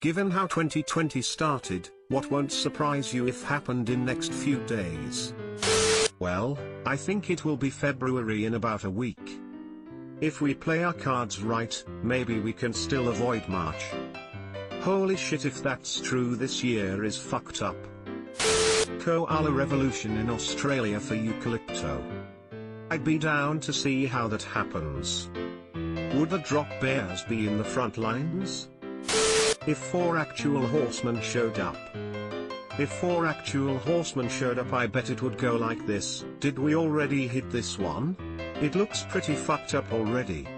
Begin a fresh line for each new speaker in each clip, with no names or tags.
Given how 2020 started, what won't surprise you if happened in next few days? Well, I think it will be February in about a week. If we play our cards right, maybe we can still avoid March. Holy shit, if that's true, this year is fucked up. Koala revolution in Australia for eucalypto. I'd be down to see how that happens. Would the drop bears be in the front lines? If 4 actual horsemen showed up. If 4 actual horsemen showed up, I bet it would go like this. Did we already hit this one? It looks pretty fucked up already.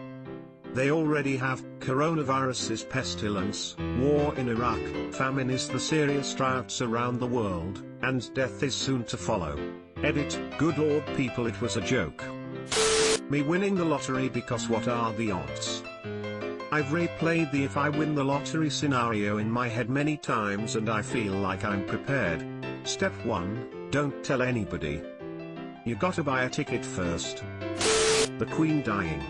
They already have coronavirus, pestilence, war in Iraq, famine is the serious droughts around the world, and death is soon to follow. Edit, good lord people, it was a joke. Me winning the lottery, because what are the odds? I've replayed the if I win the lottery scenario in my head many times and I feel like I'm prepared. Step 1, don't tell anybody. You gotta buy a ticket first. The Queen dying.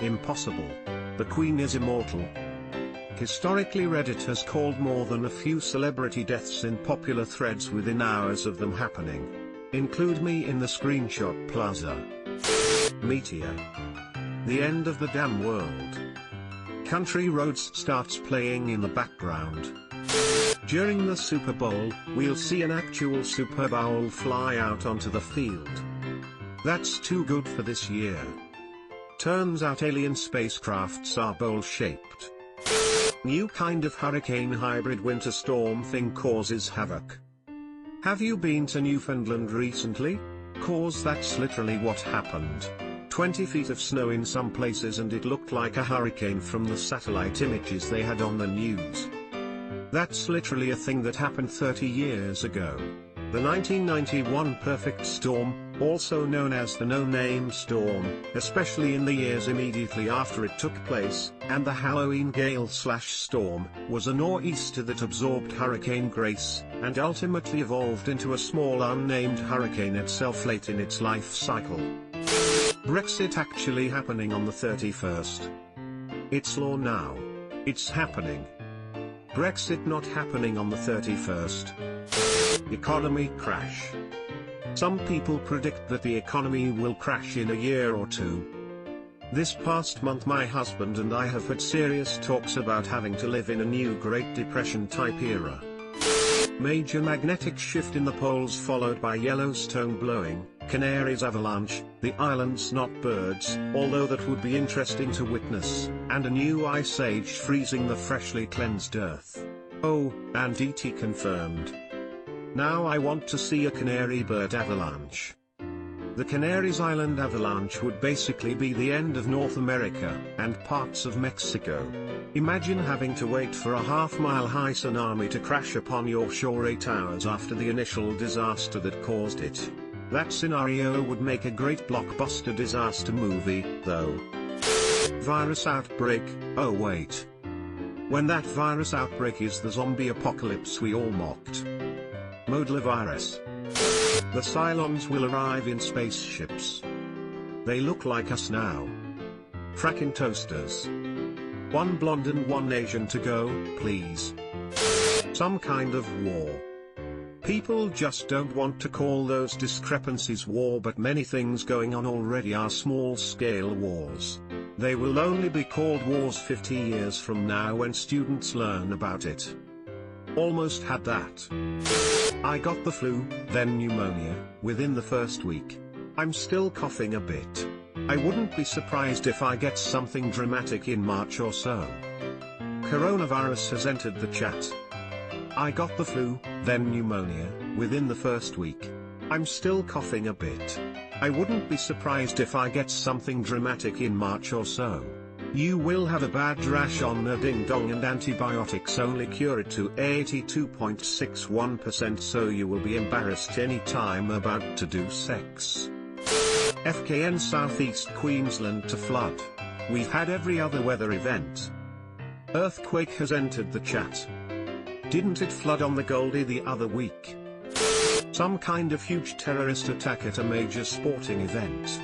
Impossible. The Queen is immortal. Historically, Reddit has called more than a few celebrity deaths in popular threads within hours of them happening. Include me in the screenshot plaza. Meteor. The end of the damn world. Country Roads starts playing in the background. During the Super Bowl, we'll see an actual Super Bowl fly out onto the field. That's too good for this year. Turns out alien spacecrafts are bowl-shaped. New kind of hurricane hybrid winter storm thing causes havoc. Have you been to Newfoundland recently? 'Cause that's literally what happened. 20 feet of snow in some places and it looked like a hurricane from the satellite images they had on the news. That's literally a thing that happened 30 years ago. The 1991 perfect storm, also known as the no-name storm, especially in the years immediately after it took place, and the Halloween gale/storm, was a nor'easter that absorbed Hurricane Grace, and ultimately evolved into a small unnamed hurricane itself late in its life cycle. Brexit actually happening on the 31st. It's law now. It's happening. Brexit not happening on the 31st. Economy crash. Some people predict that the economy will crash in a year or two. This past month my husband and I have had serious talks about having to live in a new Great Depression type era. Major magnetic shift in the poles followed by Yellowstone blowing, Canaries avalanche, the islands not birds, although that would be interesting to witness, and a new ice age freezing the freshly cleansed earth. Oh, and ET confirmed. Now I want to see a canary bird avalanche. The Canaries Island avalanche would basically be the end of North America, and parts of Mexico. Imagine having to wait for a half-mile-high tsunami to crash upon your shore 8 hours after the initial disaster that caused it. That scenario would make a great blockbuster disaster movie, though. Virus outbreak, oh wait. When that virus outbreak is the zombie apocalypse we all mocked. Modler virus. The Cylons will arrive in spaceships. They look like us now. Fracking toasters. One blonde and one Asian to go, please. Some kind of war. People just don't want to call those discrepancies war, but many things going on already are small-scale wars. They will only be called wars 50 years from now when students learn about it. Almost had that. I got the flu, then pneumonia, within the first week. I'm still coughing a bit. I wouldn't be surprised if I get something dramatic in March or so. Coronavirus has entered the chat. I got the flu, then pneumonia, within the first week. I'm still coughing a bit. I wouldn't be surprised if I get something dramatic in March or so. You will have a bad rash on a ding-dong and antibiotics only cure it to 82.61%, so you will be embarrassed any time about to do sex. FKN Southeast Queensland to flood. We've had every other weather event. Earthquake has entered the chat. Didn't it flood on the Goldie the other week? Some kind of huge terrorist attack at a major sporting event.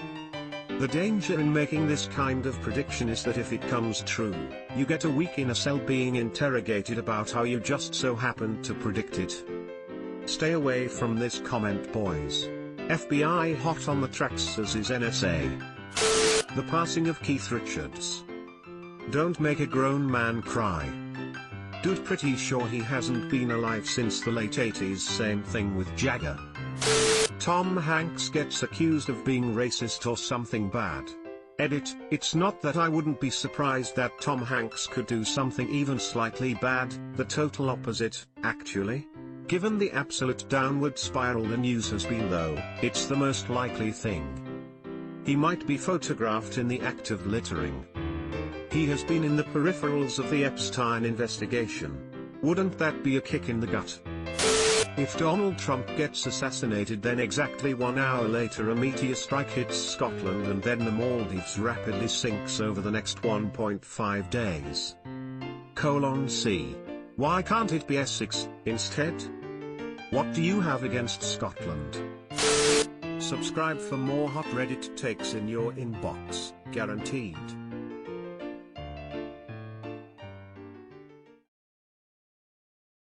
The danger in making this kind of prediction is that if it comes true, you get a week in a cell being interrogated about how you just so happened to predict it. Stay away from this comment, boys. FBI hot on the tracks as is NSA. The passing of Keith Richards. Don't make a grown man cry. Dude, pretty sure he hasn't been alive since the late 80s. Same thing with Jagger. Tom Hanks gets accused of being racist or something bad. Edit, it's not that I wouldn't be surprised that Tom Hanks could do something even slightly bad, the total opposite, actually. Given the absolute downward spiral the news has been though, it's the most likely thing. He might be photographed in the act of littering. He has been in the peripherals of the Epstein investigation. Wouldn't that be a kick in the gut? If Donald Trump gets assassinated, then exactly 1 hour later a meteor strike hits Scotland and then the Maldives rapidly sinks over the next 1.5 days. C. Why can't it be Essex, instead? What do you have against Scotland? Subscribe for more hot Reddit takes in your inbox, guaranteed.